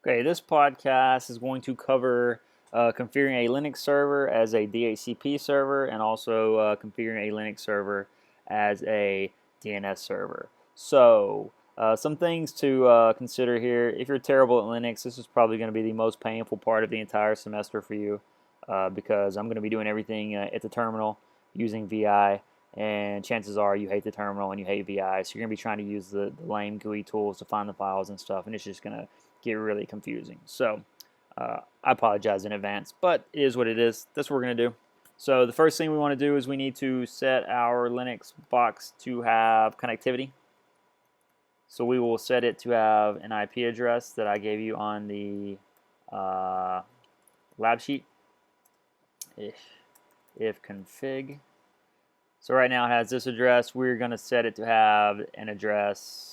Okay, this podcast is going to cover configuring a Linux server as a dhcp server and also configuring a Linux server as a DNS server. So, some things to consider here. If you're terrible at Linux, this is probably going to be the most painful part of the entire semester for you because I'm going to be doing everything at the terminal using VI, and chances are you hate the terminal and you hate VI, so you're going to be trying to use the lame GUI tools to find the files and stuff, and it's just going to get really confusing. So I apologize in advance, but it is what it is. That's what we're going to do. So the first thing we want to do is we need to set our Linux box to have connectivity. So we will set it to have an IP address that I gave you on the lab sheet. If config. So right now it has this address. We're going to set it to have an address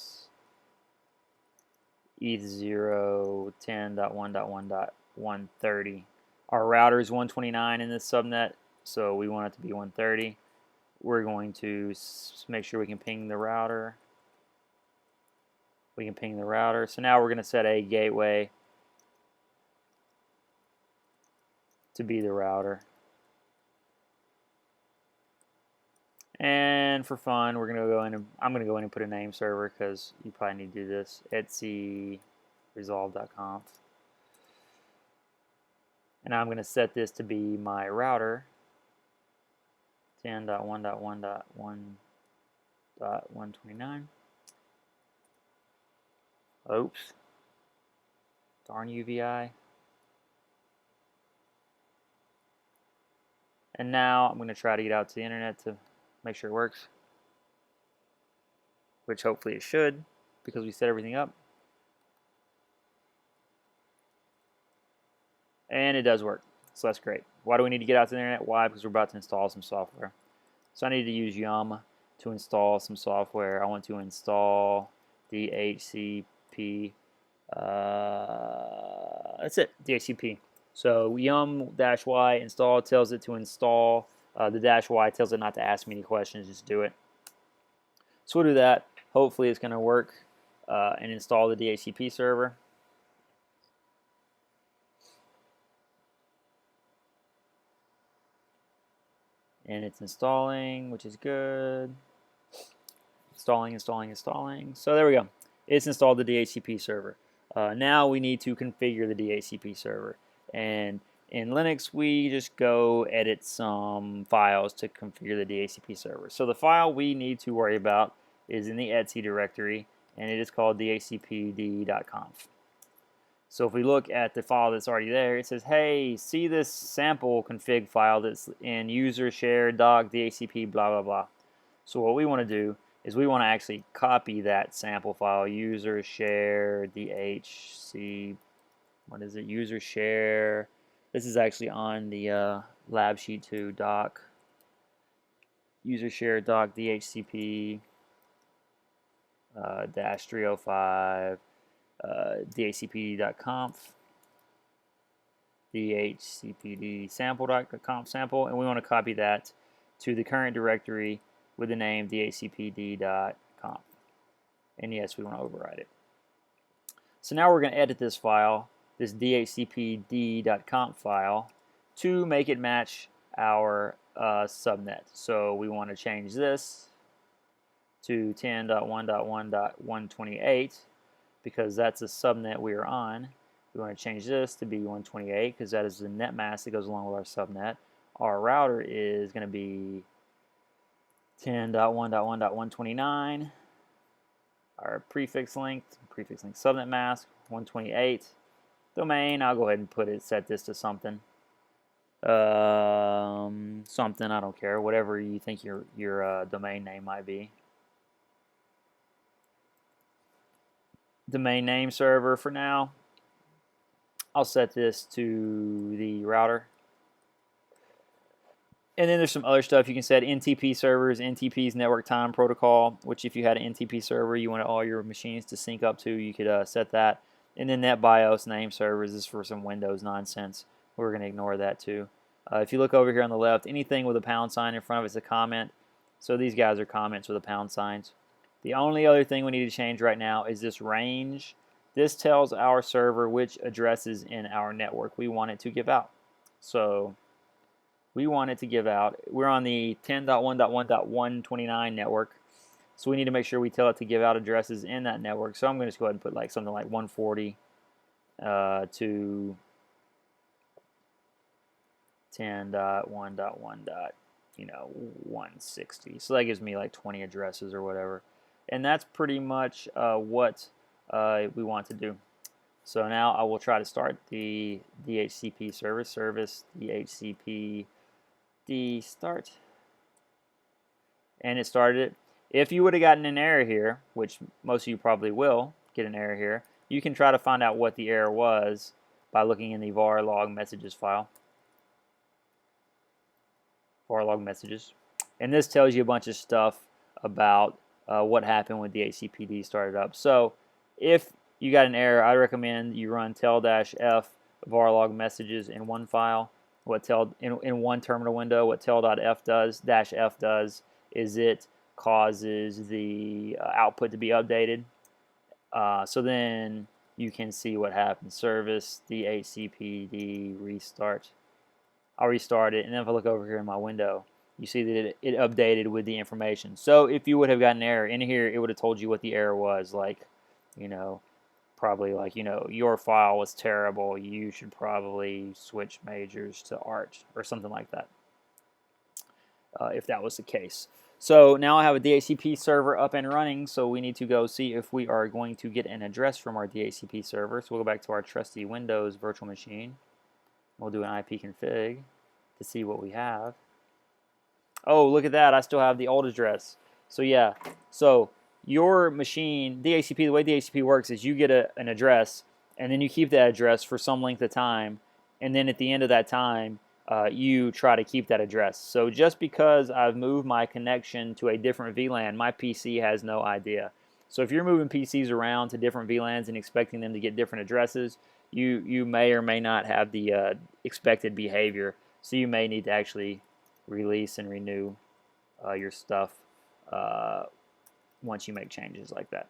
eth0.10.1.1.130. Our router is 129 in this subnet, so we want it to be 130. We're going to make sure we can ping the router. We can ping the router. So now we're going to set a gateway to be the router. And for fun, we're gonna go in and I'm gonna go in and put a name server because you probably need to do this. Etc resolve.conf. And I'm gonna set this to be my router 10.1.1.1.129. Oops. Darn UVI. And now I'm gonna try to get out to the internet to make sure it works, which hopefully it should because we set everything up. And it does work, so that's great. Why do we need to get out to the internet? Why? Because we're about to install some software. So I need to use yum to install some software. I want to install dhcp. That's it, dhcp. So yum-y install tells it to install. The -y tells it not to ask me any questions, just do it. So we'll do that. Hopefully it's going to work and install the dhcp server. And it's installing, which is good. Installing. So there we go. It's installed the dhcp server. Now we need to configure the dhcp server. And in Linux, we just go edit some files to configure the dhcp server. So the file we need to worry about is in the etc directory, and it is called dhcpd.conf. So if we look at the file that's already there, it says, hey, see this sample config file that's in user share doc dhcp blah blah blah. So what we want to do is we want to actually copy that sample file, user share dhc, what is it, user share. This is actually on the lab sheet too, doc, user share doc dhcp dash 305 dhcpd.conf, dhcpd sample.conf sample, and we want to copy that to the current directory with the name dhcpd.conf. And yes, we want to override it. So now we're going to edit this file, this dhcpd.conf file, to make it match our subnet. So we want to change this to 10.1.1.128 because that's a subnet we are on. We want to change this to be 128 because that is the net mask that goes along with our subnet. Our router is going to be 10.1.1.129. Our prefix link subnet mask 128. Domain, I'll go ahead and set this to something. Something, I don't care, whatever you think your domain name might be. Domain name server for now. I'll set this to the router. And then there's some other stuff you can set. NTP servers, NTP's network time protocol, which if you had an NTP server you wanted all your machines to sync up to, you could set that. And then NetBIOS name servers is for some Windows nonsense. We're going to ignore that too. If you look over here on the left, anything with a pound sign in front of it is a comment. So these guys are comments with the pound signs. The only other thing we need to change right now is this range This tells our server which addresses in our network we want it to give out. So we want it to give out, we're on the 10.1.1.129 network, so we need to make sure we tell it to give out addresses in that network. So I'm going to just go ahead and put like something like 140 to 10.1.1.160. So that gives me like 20 addresses or whatever. And that's pretty much what we want to do. So now I will try to start the DHCP service DHCP start, and it started it. If you would have gotten an error here, which most of you probably will get an error here, you can try to find out what the error was by looking in the var log messages file. Var log messages. And this tells you a bunch of stuff about what happened when DHCPD started up. So if you got an error, I recommend you run tel-f var log messages in one file. What tel in one terminal window, what tel.f does, -f does, is it causes the output to be updated. So then you can see what happens. Service DHCPD restart. I'll restart it, and then if I look over here in my window, you see that it updated with the information. So if you would have gotten an error in here, it would have told you what the error was, like, probably like, your file was terrible, you should probably switch majors to Arch or something like that, if that was the case. So now I have a DHCP server up and running, so we need to go see if we are going to get an address from our DHCP server. So we'll go back to our trusty Windows virtual machine. We'll do an IP config to see what we have. Oh, look at that, I still have the old address. So yeah, so your machine, DHCP, the way DHCP works is you get an address, and then you keep that address for some length of time, and then at the end of that time, you try to keep that address. So just because I've moved my connection to a different VLAN, my PC has no idea. So if you're moving PCs around to different VLANs and expecting them to get different addresses, you may or may not have the expected behavior. So you may need to actually release and renew your stuff once you make changes like that.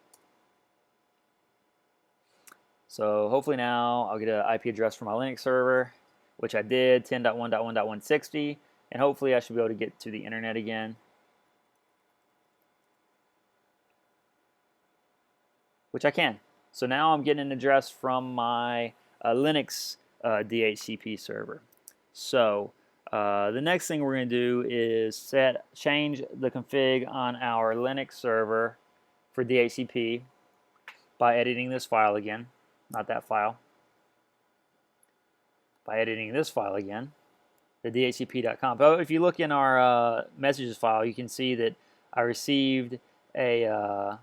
So hopefully now I'll get an IP address for my Linux server, which I did, 10.1.1.160, and hopefully I should be able to get to the internet again. Which I can. So now I'm getting an address from my Linux DHCP server. So the next thing we're going to do is change the config on our Linux server for DHCP by editing this file again, not that file. By editing this file again, the dhcp.conf. Oh, if you look in our messages file, you can see that I received a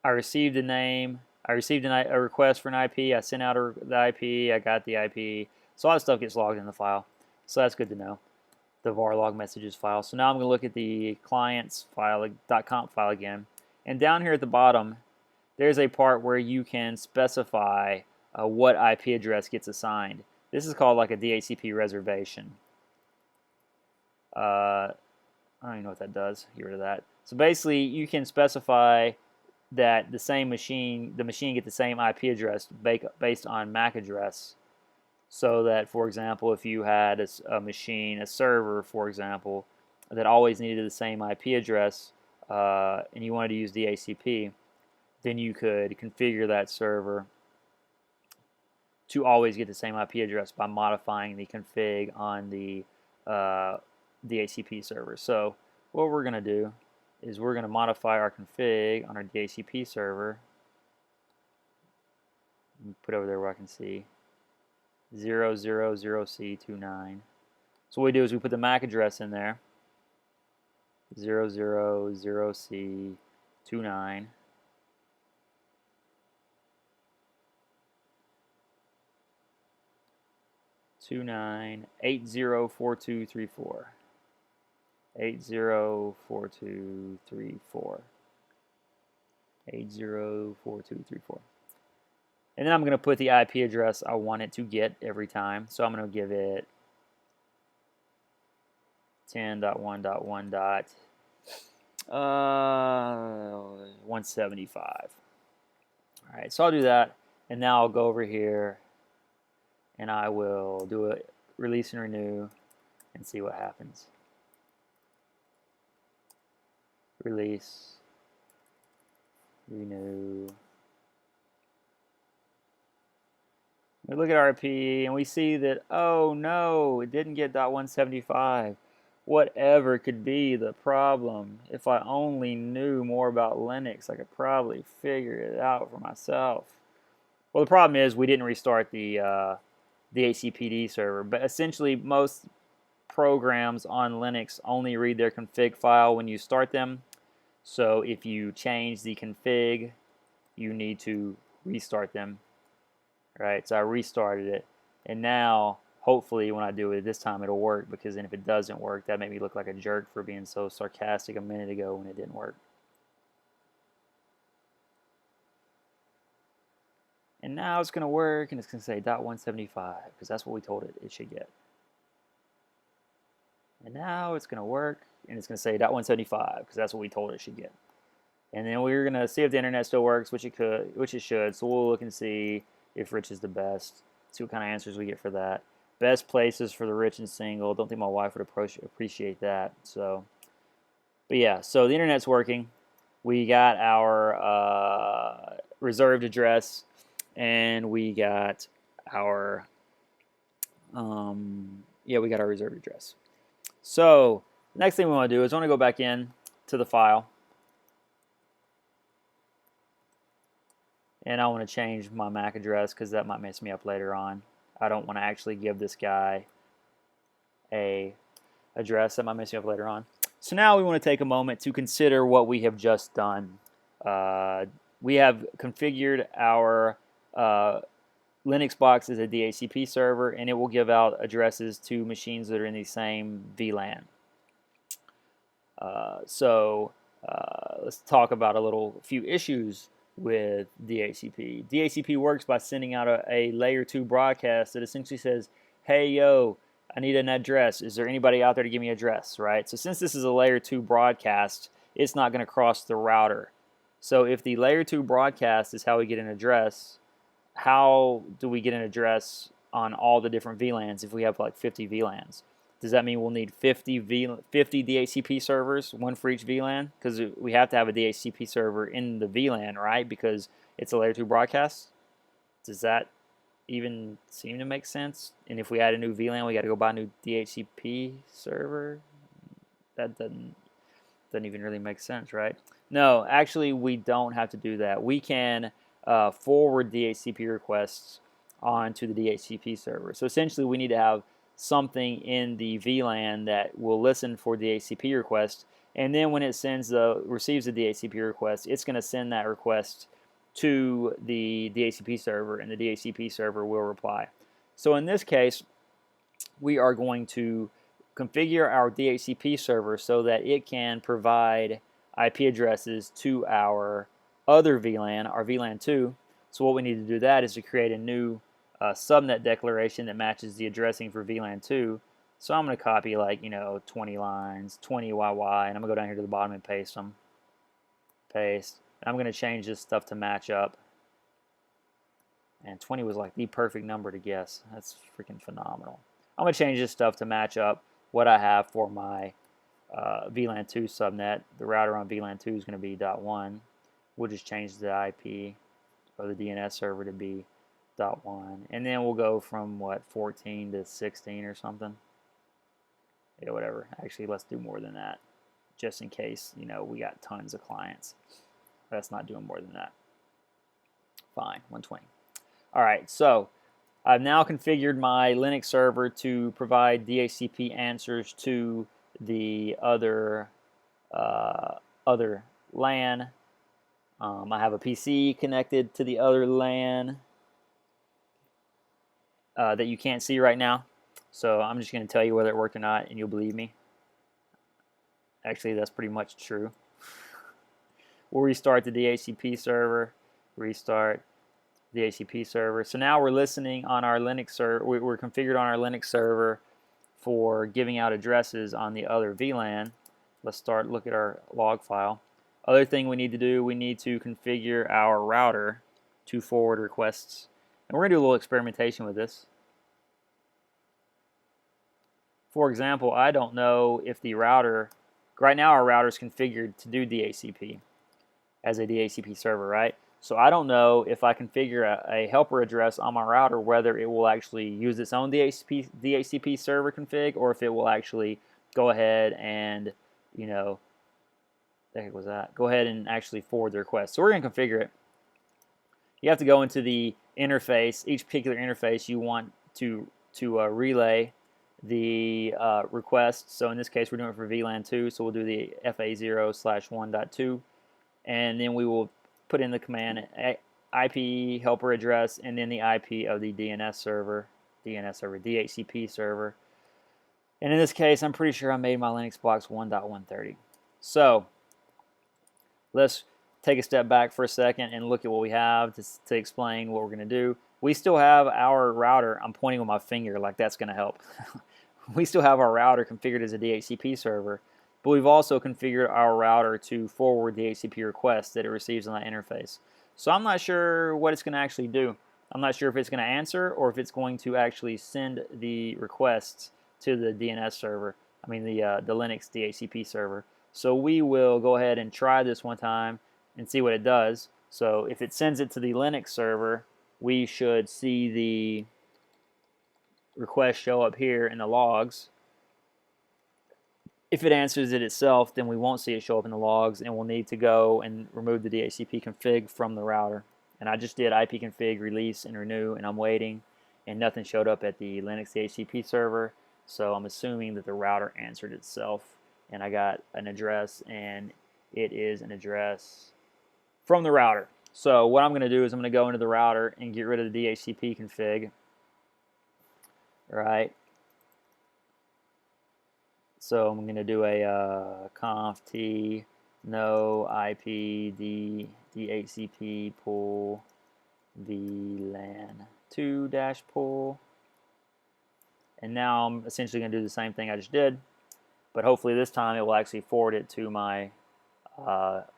name. I received a request for an IP. I sent out the IP. I got the IP. So all that stuff gets logged in the file. So that's good to know, the var log messages file. So now I'm going to look at the clients file, like .conf file again. And down here at the bottom, there's a part where you can specify what IP address gets assigned. This is called like a DHCP reservation. I don't even know what that does. Get rid of that. So basically, you can specify that the machine get the same IP address based on MAC address. So that, for example, if you had a server, for example, that always needed the same IP address, and you wanted to use DHCP, then you could configure that server to always get the same IP address by modifying the config on the DHCP server. So what we're going to do is we're going to modify our config on our DHCP server. Put over there where I can see 000C29. So what we do is we put the MAC address in there, 000C29. Two 804234. 804234. 804234. And then I'm going to put the IP address I want it to get every time. So I'm going to give it 10.1.1.175. All Alright, so I'll do that, and now I'll go over here and I will do a release and renew and see what happens. Release, renew. We look at RP and we see that, oh no, it didn't get .175. Whatever could be the problem. If I only knew more about Linux, I could probably figure it out for myself. Well, the problem is we didn't restart the HCPD server, but essentially most programs on Linux only read their config file when you start them. So if you change the config, you need to restart them. Right, so I restarted it, and now hopefully when I do it this time it'll work, because then if it doesn't work, that made me look like a jerk for being so sarcastic a minute ago when it didn't work. And now it's going to work, and it's going to say .175 because that's what we told it should get. And now it's going to work, and it's going to say .175 because that's what we told it should get. And then we're going to see if the internet still works, which it should. So we'll look and see if rich is the best. See what kind of answers we get for that. Best places for the rich and single. Don't think my wife would appreciate that. So, but yeah, so the internet's working. We got our reserved address, and we got our we got our reserved address. So next thing we want to do is I want to go back in to the file, and I want to change my MAC address because that might mess me up later on. I don't want to actually give this guy a address that might mess me up later on. So now we want to take a moment to consider what we have just done. We have configured our Linux box as a dhcp server, and it will give out addresses to machines that are in the same VLAN. Let's talk about a few issues with dhcp. dhcp works by sending out a layer 2 broadcast that essentially says, hey yo, I need an address. Is there anybody out there to give me an address, right? So since this is a layer 2 broadcast, it's not going to cross the router. So if the layer 2 broadcast is how we get an address, how do we get an address on all the different VLANs if we have like 50 VLANs? Does that mean we'll need 50 DHCP servers, one for each VLAN? Because we have to have a DHCP server in the VLAN, right? Because it's a layer 2 broadcast. Does that even seem to make sense? And if we add a new VLAN, we got to go buy a new DHCP server? That doesn't even really make sense, right? No, actually, we don't have to do that. We can forward DHCP requests onto the DHCP server. So essentially, we need to have something in the VLAN that will listen for DHCP request, and then when it receives a DHCP request, it's going to send that request to the DHCP server, and the DHCP server will reply. So in this case, we are going to configure our DHCP server so that it can provide IP addresses to our other VLAN, our VLAN 2. So what we need to do that is to create a new subnet declaration that matches the addressing for VLAN 2. So I'm going to copy 20 lines, 20 YY, and I'm going to go down here to the bottom and paste them. Paste. I'm going to change this stuff to match up. And 20 was like the perfect number to guess. That's freaking phenomenal. I'm going to change this stuff to match up what I have for my VLAN 2 subnet. The router on VLAN 2 is going to be .1. We'll just change the IP or the DNS server to be .1, and then we'll go from 14 to 16 or something. Yeah, whatever. Actually, let's do more than that, just in case we got tons of clients. Let's not doing more than that. Fine, 120. All right, so I've now configured my Linux server to provide DHCP answers to the other LAN. I have a PC connected to the other LAN that you can't see right now. So I'm just going to tell you whether it worked or not, and you'll believe me. Actually, that's pretty much true. We'll restart the DHCP server, restart the DHCP server. So now we're listening on our Linux server. We're configured on our Linux server for giving out addresses on the other VLAN. Let's look at our log file. Other thing we need to do, we need to configure our router to forward requests. And we're going to do a little experimentation with this. For example, I don't know if the router, right now our router is configured to do dhcp as a dhcp server, right? So I don't know if I configure a helper address on my router whether it will actually use its own dhcp server config, or if it will actually go ahead and, you know, the heck was that? Go ahead and actually forward the request. So we're going to configure it. You have to go into the interface, each particular interface you want to relay the request. So in this case, we're doing it for VLAN 2, so we'll do the FA0/1.2, and then we will put in the command IP helper address and then the IP of the DHCP server. And in this case, I'm pretty sure I made my Linux box 1.130. So let's take a step back for a second and look at what we have to explain what we're going to do. We still have our router. I'm pointing with my finger like that's going to help. We still have our router configured as a DHCP server, but we've also configured our router to forward the DHCP requests that it receives on that interface. So I'm not sure what it's going to actually do. I'm not sure if it's going to answer or if it's going to actually send the requests to the DNS server. I mean the Linux DHCP server. So we will go ahead and try this one time and see what it does. So if it sends it to the Linux server, we should see the request show up here in the logs. If it answers it itself, then we won't see it show up in the logs, and we'll need to go and remove the DHCP config from the router. And I just did ipconfig release and renew, and I'm waiting, and nothing showed up at the Linux DHCP server, so I'm assuming that the router answered itself, and I got an address, and it is an address from the router. So what I'm going to do is I'm going to go into the router and get rid of the DHCP config. Right. So I'm going to do a conf t no IP dhcp pool vlan 2 dash pool, and now I'm essentially going to do the same thing I just did, but hopefully this time it will actually forward it to my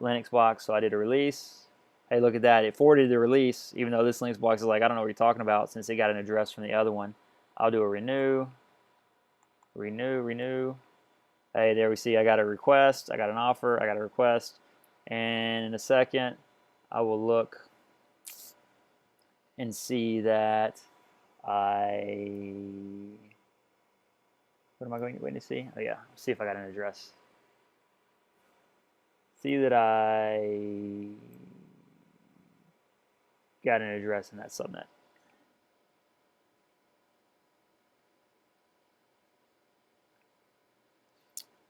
Linux box. So I did a release. Hey, look at that, it forwarded the release, even though this Linux box is like, I don't know what you're talking about, since it got an address from the other one. I'll do a renew. Hey, there we see I got a request, I got an offer, I got a request, and in a second I will look and see that what am I going to see? Oh yeah, see if I got an address. See that I got an address in that subnet.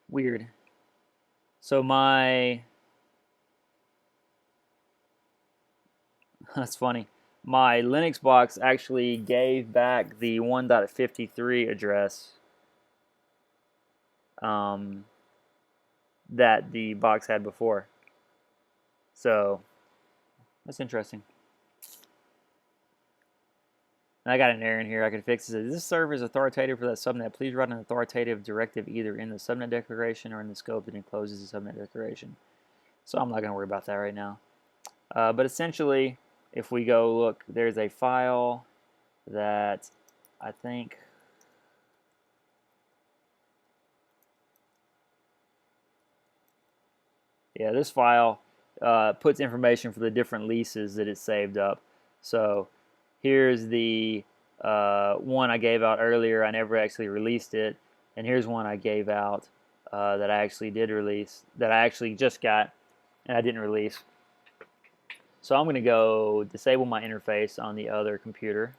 Weird. So that's funny. My Linux box actually gave back the 1.53 address that the box had before. So that's interesting. And I got an error in here I could fix. It says, this server is authoritative for that subnet. Please write an authoritative directive either in the subnet declaration or in the scope that encloses the subnet declaration. So I'm not going to worry about that right now. But essentially, if we go look, there's a file that I think this file puts information for the different leases that it saved up. So here's the one I gave out earlier. I never actually released it. And here's one I gave out that I actually did release, that I actually just got and I didn't release. So I'm going to go disable my interface on the other computer.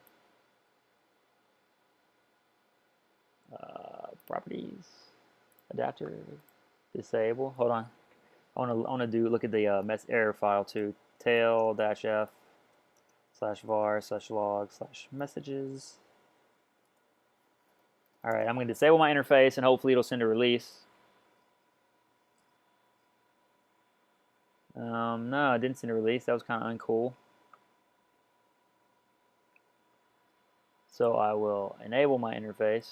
Properties, adapter, disable. Hold on. I want to look at the error file too. tail-f/var/log/messages. All right, I'm going to disable my interface and hopefully it'll send a release. No, it didn't send a release. That was kind of uncool. So I will enable my interface.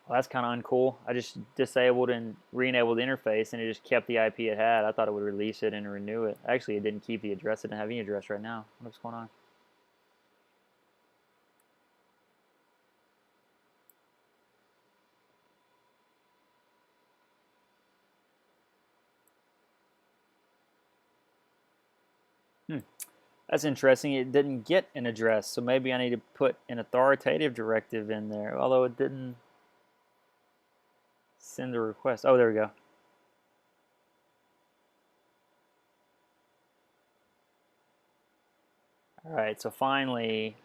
Well, that's kind of uncool. I just disabled and re-enabled the interface, and it just kept the IP it had. I thought it would release it and renew it. Actually, it didn't keep the address. It didn't have any address right now. What's going on? That's interesting. It didn't get an address, so maybe I need to put an authoritative directive in there, although it didn't send a request. Oh, there we go. All right, so finally,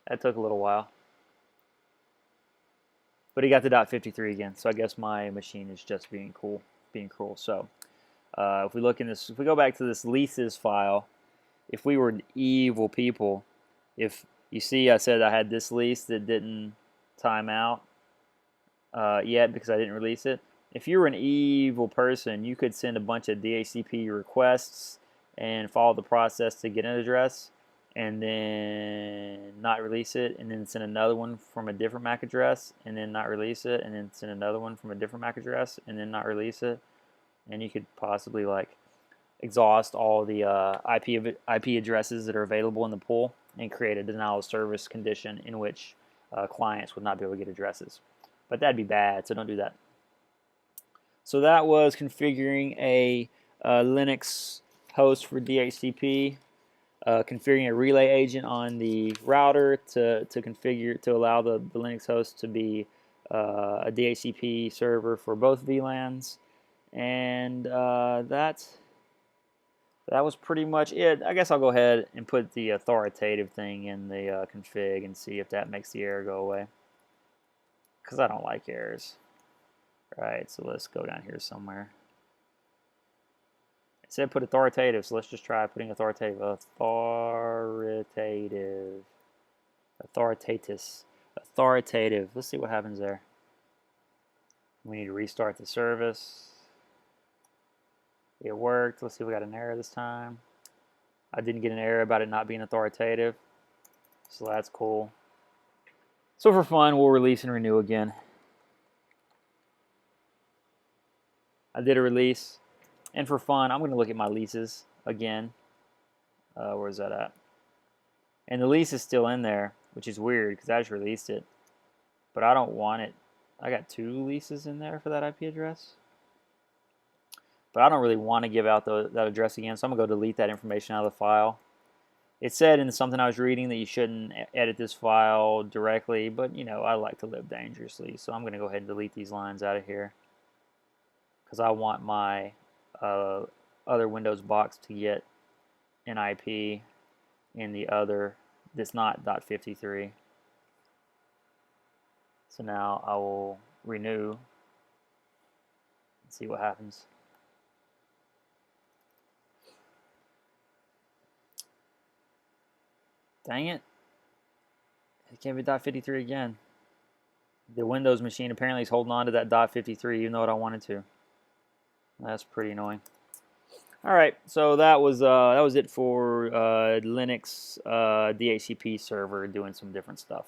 that took a little while. But he got the .53 again, so I guess my machine is just being cruel. So if we look in this, if we go back to this leases file, if we were evil people, if you see I said I had this lease that didn't time out yet because I didn't release it. If you were an evil person, you could send a bunch of dhcp requests and follow the process to get an address, and then not release it, and then send another one from a different MAC address, and then not release it, and then send another one from a different MAC address, and then not release it. And you could possibly like exhaust all the IP addresses that are available in the pool and create a denial of service condition in which clients would not be able to get addresses. But that'd be bad, so don't do that. So that was configuring a Linux host for DHCP. Configuring a relay agent on the router to configure to allow the Linux host to be a DHCP server for both VLANs, and that was pretty much it. I guess I'll go ahead and put the authoritative thing in the config and see if that makes the error go away, because I don't like errors. Right, so let's go down here somewhere. It said put authoritative, so let's just try putting authoritative. Authoritative. Let's see what happens there. We need to restart the service. It worked. Let's see if we got an error this time. I didn't get an error about it not being authoritative, so that's cool. So for fun, we'll release and renew again. I did a release. And for fun, I'm going to look at my leases again. Where's that at? And the lease is still in there, which is weird because I just released it. But I don't want it. I got 2 leases in there for that IP address. But I don't really want to give out that address again, so I'm going to go delete that information out of the file. It said in something I was reading that you shouldn't edit this file directly, but you know, I like to live dangerously, so I'm going to go ahead and delete these lines out of here because I want my other Windows box to get an IP in the other that's not .53. So now I will renew and see what happens. Dang it. It can't be .53 again. The Windows machine apparently is holding on to that .53 even though I don't want it to. That's pretty annoying. All right, so that was it for Linux DHCP server doing some different stuff.